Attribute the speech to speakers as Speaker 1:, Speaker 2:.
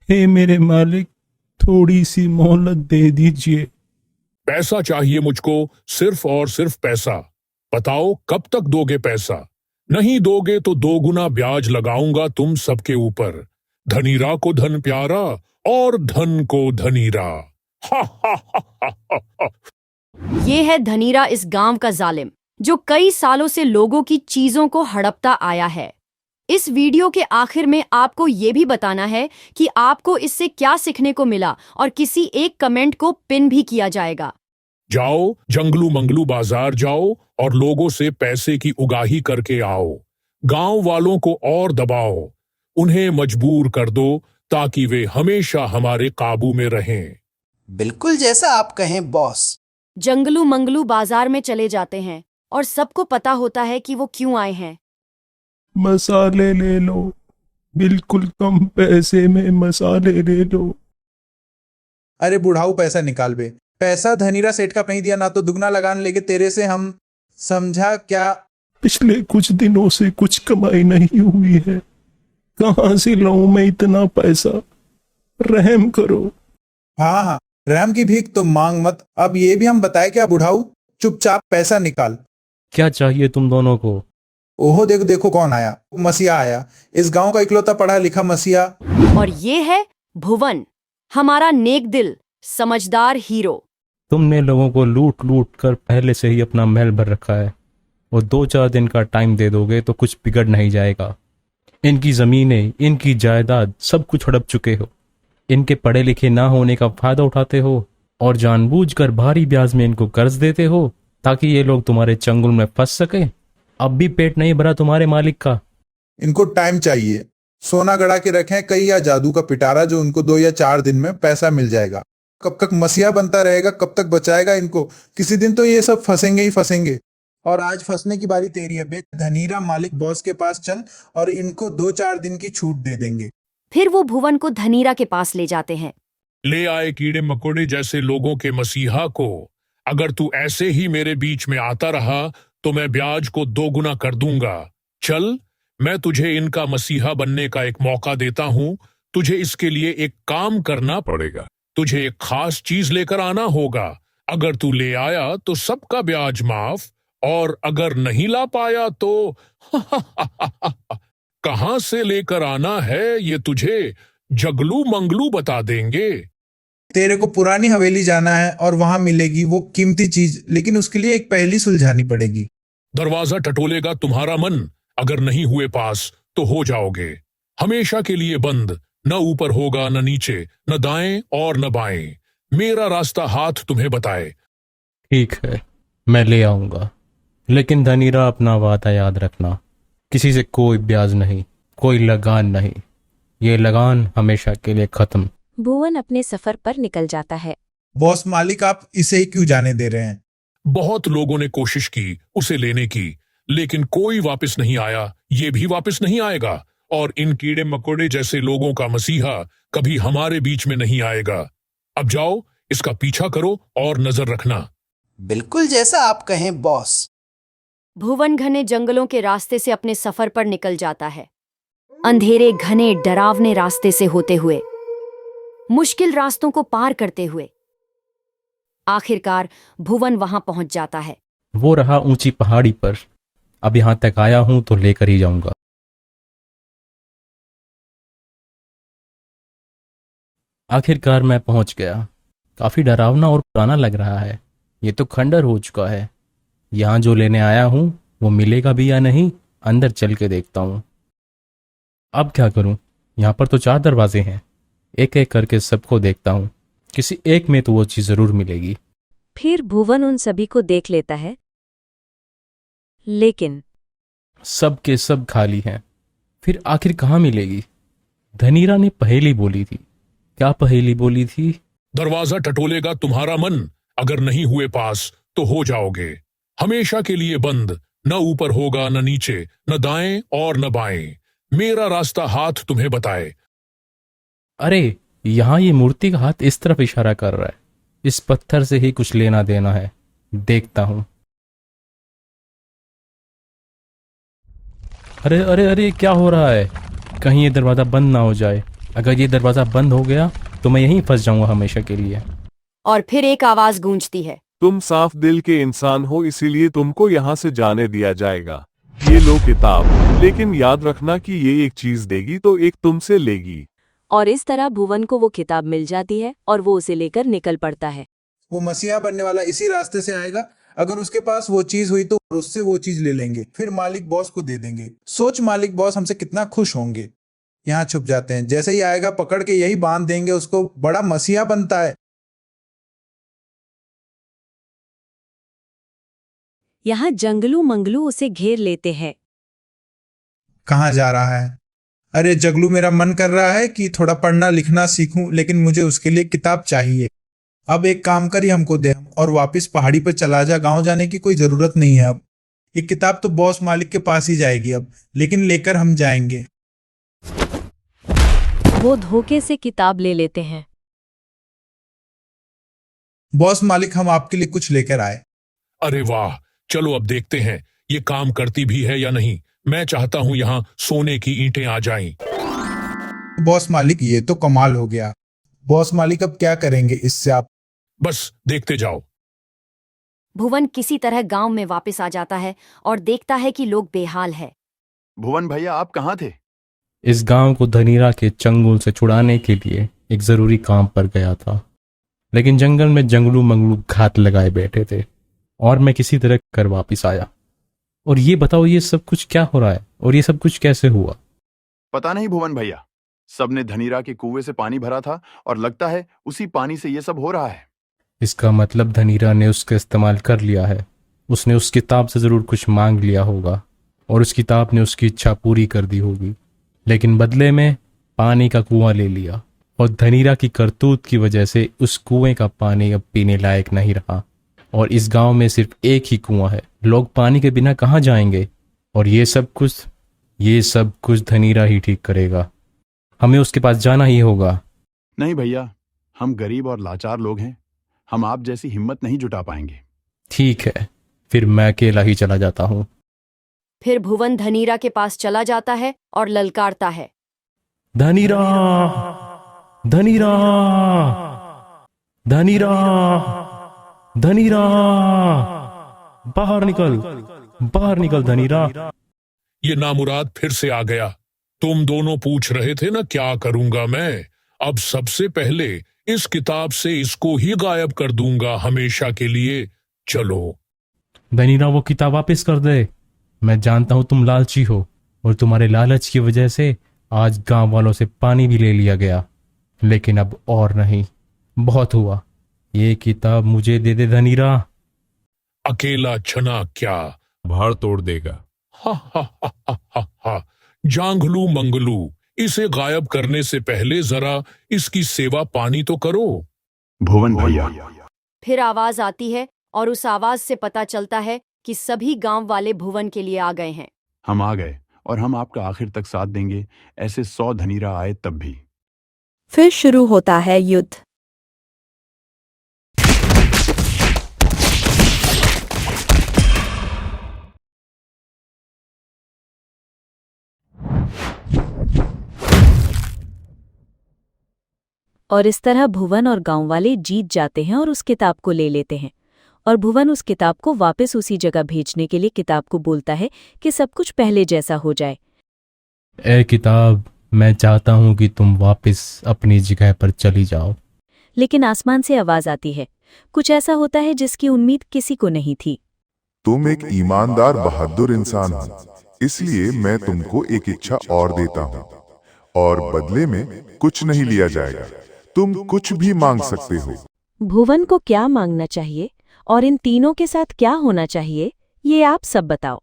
Speaker 1: हे मेरे मालिक, थोड़ी सी मोहलत दे दीजिए।
Speaker 2: पैसा चाहिए मुझको, सिर्फ और सिर्फ पैसा। बताओ कब तक दोगे पैसा? नहीं दोगे तो 2 गुना ब्याज लगाऊंगा तुम सबके ऊपर। धनीरा को धन प्यारा और धन को धनीरा। हा हा हा हा हा हा।
Speaker 3: ये है धनीरा, इस गांव का जालिम जो कई सालों से लोगों की चीजों को हड़पता आया है। इस वीडियो के आखिर में आपको ये भी बताना है कि आपको इससे क्या सीखने को मिला और किसी एक कमेंट को पिन भी किया जाएगा।
Speaker 2: जाओ जंगलू मंगलू बाजार जाओ और लोगों से पैसे की उगाही करके आओ। गांव वालों को और दबाओ, उन्हें मजबूर कर दो ताकि वे हमेशा हमारे काबू में रहें।
Speaker 4: बिल्कुल जैसा आप कहें बॉस।
Speaker 3: जंगलू मंगलू बाजार में चले जाते हैं और सबको पता होता है कि वो क्यों आए हैं।
Speaker 1: मसाले ले लो, बिल्कुल कम पैसे में मसाले ले लो।
Speaker 5: अरे बुढ़ाऊ पैसा निकाल बे। पैसा धनीरा सेठ का नहीं दिया ना तो दुगना लगान लेके तेरे से हम, समझा क्या?
Speaker 1: पिछले कुछ दिनों से कुछ कमाई नहीं हुई है, कहाँ से लाऊं मैं इतना पैसा? रहम करो।
Speaker 5: हाँ हाँ, रहम की भीख तो मांग मत। अब ये भी हम बताए क्या बुढ़ाऊ? चुपचाप पैसा निकाल।
Speaker 6: क्या चाहिए तुम दोनों को?
Speaker 5: ओहो देखो देखो कौन आया, मसीहा आया, इस गांव का इकलौता पढ़ा लिखा मसीहा।
Speaker 3: और ये है भुवन, हमारा नेक दिल समझदार हीरो।
Speaker 6: तुमने लोगों को लूट लूट कर पहले से ही अपना महल भर रखा है और 2-4 दिन का टाइम दे दोगे तो कुछ बिगड़ नहीं जाएगा। इनकी जमीनें, इनकी जायदाद सब कुछ हड़प चुके हो। इनके पढ़े लिखे ना होने का फायदा उठाते हो और जानबूझकर भारी ब्याज में इनको कर्ज देते हो ताकि ये लोग तुम्हारे चंगुल में फंस सके। अब भी पेट नहीं भरा तुम्हारे मालिक का।
Speaker 5: इनको टाइम चाहिए, सोना गड़ा के रखें कहीं या जादू का पिटारा जो उनको 2 या 4 दिन में पैसा मिल जाएगा। कब तक मसीहा बनता रहेगा, कब तक बचाएगा इनको? किसी दिन तो ये सब फंसेंगे ही फंसेंगे। और आज फंसने की बारी तेरी है बे। धनीरा मालिक बॉस के पास चल और इनको 2-4 दिन की छूट दे देंगे।
Speaker 3: फिर वो भुवन को धनीरा के पास ले जाते हैं।
Speaker 2: ले आए कीड़े मकोड़े जैसे लोगों के मसीहा को। अगर तू ऐसे ही मेरे बीच में आता रहा तो मैं ब्याज को 2 गुना कर दूंगा। चल, मैं तुझे इनका मसीहा बनने का एक मौका देता हूं। तुझे इसके लिए एक काम करना पड़ेगा। तुझे एक खास चीज लेकर आना होगा। अगर तू ले आया तो सबका ब्याज माफ, और अगर नहीं ला पाया तो कहां से लेकर आना है ये तुझे जगलू मंगलू बता देंगे।
Speaker 5: तेरे को पुरानी हवेली जाना है और वहां मिलेगी वो कीमती चीज, लेकिन उसके लिए एक पहेली सुलझानी पड़ेगी।
Speaker 2: दरवाजा टटोलेगा तुम्हारा मन, अगर नहीं हुए पास तो हो जाओगे हमेशा के लिए बंद। न ऊपर होगा न नीचे, न दाएं और न बाएं। मेरा रास्ता हाथ तुम्हें बताए।
Speaker 6: ठीक है, मैं ले आऊंगा, लेकिन धनीरा अपना वादा याद रखना। किसी से कोई ब्याज नहीं, कोई लगान नहीं। ये लगान हमेशा के लिए खत्म।
Speaker 7: भुवन अपने सफर पर निकल जाता है।
Speaker 5: बॉस मालिक, आप इसे ही क्यों जाने दे रहे हैं?
Speaker 2: बहुत लोगों ने कोशिश की उसे लेने की, लेकिन कोई वापस नहीं आया। ये भी वापस नहीं आएगा, और इन कीड़े मकोड़े जैसे लोगों का मसीहा कभी हमारे बीच में नहीं आएगा। अब जाओ, इसका पीछा करो और नजर रखना।
Speaker 4: बिल्कुल जैसा आप कहें बॉस।
Speaker 3: भुवन घने जंगलों के रास्ते से अपने सफर पर निकल जाता है। अंधेरे घने डरावने रास्ते से होते हुए, मुश्किल रास्तों को पार करते हुए आखिरकार भुवन वहां पहुंच जाता है।
Speaker 6: वो रहा ऊंची पहाड़ी पर। अब यहां तक आया हूं तो लेकर ही जाऊंगा। आखिरकार मैं पहुंच गया। काफी डरावना और पुराना लग रहा है। ये तो खंडर हो चुका है। यहां जो लेने आया हूं वो मिलेगा भी या नहीं, अंदर चल के देखता हूं। अब क्या करूं? यहां पर तो 4 दरवाजे हैं। एक एक करके सबको देखता हूं, किसी एक में तो वो चीज जरूर मिलेगी।
Speaker 7: फिर भुवन उन सभी को देख लेता है, लेकिन
Speaker 6: सब के सब खाली हैं। फिर आखिर कहाँ मिलेगी? धनीरा ने पहेली बोली थी। क्या पहेली बोली थी?
Speaker 2: दरवाजा टटोलेगा तुम्हारा मन, अगर नहीं हुए पास तो हो जाओगे हमेशा के लिए बंद। न ऊपर होगा न नीचे, न दाएं और न बाएं। मेरा रास्ता हाथ तुम्हें बताए।
Speaker 6: अरे, यहाँ ये मूर्ति का हाथ इस तरफ इशारा कर रहा है। इस पत्थर से ही कुछ लेना देना है। देखता हूं। अरे अरे अरे, क्या हो रहा है? कहीं ये दरवाजा बंद ना हो जाए। अगर ये दरवाज़ा बंद हो गया तो मैं यहीं फंस जाऊंगा हमेशा के लिए।
Speaker 3: और फिर एक आवाज गूंजती है।
Speaker 8: तुम साफ दिल के इंसान हो, इसीलिए तुमको यहाँ से जाने दिया जाएगा। ये लो किताब, लेकिन याद रखना कि ये एक चीज देगी तो एक तुमसे लेगी।
Speaker 7: और इस तरह भुवन को वो किताब मिल जाती है और वो उसे लेकर निकल पड़ता है।
Speaker 5: वो मसीहा बनने वाला इसी रास्ते से आएगा। अगर उसके पास वो चीज हुई तो उससे वो चीज ले लेंगे, फिर मालिक बॉस को दे देंगे। सोच मालिक बॉस हमसे कितना खुश होंगे। यहाँ छुप जाते हैं, जैसे ही आएगा पकड़ के यही बांध देंगे उसको। बड़ा मसीहा बनता है।
Speaker 7: यहाँ जंगलू मंगलू उसे घेर लेते हैं।
Speaker 5: कहाँ जा रहा है? अरे जगलू, मेरा मन कर रहा है कि थोड़ा पढ़ना लिखना सीखूं, लेकिन मुझे उसके लिए किताब चाहिए। अब एक काम कर, ये हमको दे और वापस पहाड़ी पर चला जा। गांव जाने की कोई जरूरत नहीं है अब। ये किताब तो बॉस मालिक के पास ही जाएगी अब, लेकिन लेकर हम जाएंगे।
Speaker 7: वो धोखे से किताब ले लेते हैं।
Speaker 5: बॉस मालिक, हम आपके लिए कुछ लेकर आए।
Speaker 2: अरे वाह, चलो अब देखते हैं ये काम करती भी है या नहीं। मैं चाहता हूं यहाँ सोने की ईंटें आ जाएं।
Speaker 5: बॉस मालिक, ये तो कमाल हो गया। बॉस मालिक, अब क्या करेंगे इससे आप?
Speaker 2: बस देखते जाओ।
Speaker 3: भुवन किसी तरह गांव में वापस आ जाता है और देखता है कि लोग बेहाल है।
Speaker 9: भुवन भैया, आप कहाँ थे?
Speaker 6: इस गांव को धनीरा के चंगुल से छुड़ाने के लिए एक जरूरी काम पर गया था, लेकिन जंगल में जंगलू मंगलू घात लगाए बैठे थे और मैं किसी तरह कर वापस आया। और ये बताओ, ये सब कुछ क्या हो रहा है और ये सब कुछ कैसे हुआ?
Speaker 9: पता नहीं भुवन भैया, सबने धनीरा के कुएं से पानी भरा था और लगता है उसी पानी से ये सब हो रहा है।
Speaker 6: इसका मतलब धनीरा ने उसका इस्तेमाल कर लिया है। उसने उस किताब से जरूर कुछ मांग लिया होगा और उस किताब ने उसकी इच्छा पूरी कर दी होगी, लेकिन बदले में पानी का कुआं ले लिया। और धनीरा की करतूत की वजह से उस कुएं का पानी अब पीने लायक नहीं रहा और इस गांव में सिर्फ एक ही कुआं है। लोग पानी के बिना कहाँ जाएंगे? और ये सब कुछ धनीरा ही ठीक करेगा। हमें उसके पास जाना ही होगा।
Speaker 9: नहीं भैया, हम गरीब और लाचार लोग हैं। हम आप जैसी हिम्मत नहीं जुटा पाएंगे।
Speaker 6: ठीक है, फिर मैं अकेला ही चला जाता हूँ।
Speaker 3: फिर भुवन धनीरा के पास चला जाता है और ललकारता है,
Speaker 6: धनीरा, धनीरा, धनीरा, धनीरा, बाहर निकल धनीरा।
Speaker 2: ये नामुराद फिर से आ गया। तुम दोनों पूछ रहे थे ना क्या करूंगा मैं। अब सबसे पहले इस किताब से इसको ही गायब कर दूंगा हमेशा के लिए। चलो।
Speaker 6: धनीरा, वो किताब वापस कर दे। मैं जानता हूं तुम लालची हो और तुम्हारे लालच की वजह से आज गांव वालों से पानी भी ले लिया गया, लेकिन अब और नहीं, बहुत हुआ। ये किताब मुझे दे दे धनीरा।
Speaker 2: अकेला छना क्या
Speaker 8: भाड़ तोड़ देगा।
Speaker 2: हा हा हा हा हा हा। जांगलू मंगलू, इसे गायब करने से पहले जरा इसकी सेवा पानी तो करो।
Speaker 9: भुवन भैया।
Speaker 3: फिर आवाज आती है और उस आवाज से पता चलता है कि सभी गांव वाले भुवन के लिए आ गए हैं।
Speaker 9: हम आ गए और हम आपका आखिर तक साथ देंगे, ऐसे 100 धनीरा आए तब भी।
Speaker 10: फिर शुरू होता है युद्ध।
Speaker 7: और इस तरह भुवन और गांव वाले जीत जाते हैं और उस किताब को ले लेते हैं। और भुवन उस किताब को वापस उसी जगह भेजने के लिए किताब को बोलता है कि सब कुछ पहले जैसा हो जाए।
Speaker 6: ए किताब, मैं चाहता हूं कि तुम वापस अपनी जगह पर चली जाओ।
Speaker 7: लेकिन आसमान से आवाज आती है। कुछ ऐसा होता है जिसकी उम्मीद किसी को नहीं थी।
Speaker 11: तुम एक ईमानदार बहादुर इंसान हो, इसलिए मैं तुमको एक इच्छा और देता हूँ और बदले में कुछ नहीं लिया जाएगा। तुम कुछ भी मांग सकते हो।
Speaker 7: भुवन को क्या मांगना चाहिए और इन तीनों के साथ क्या होना चाहिए, ये आप सब बताओ।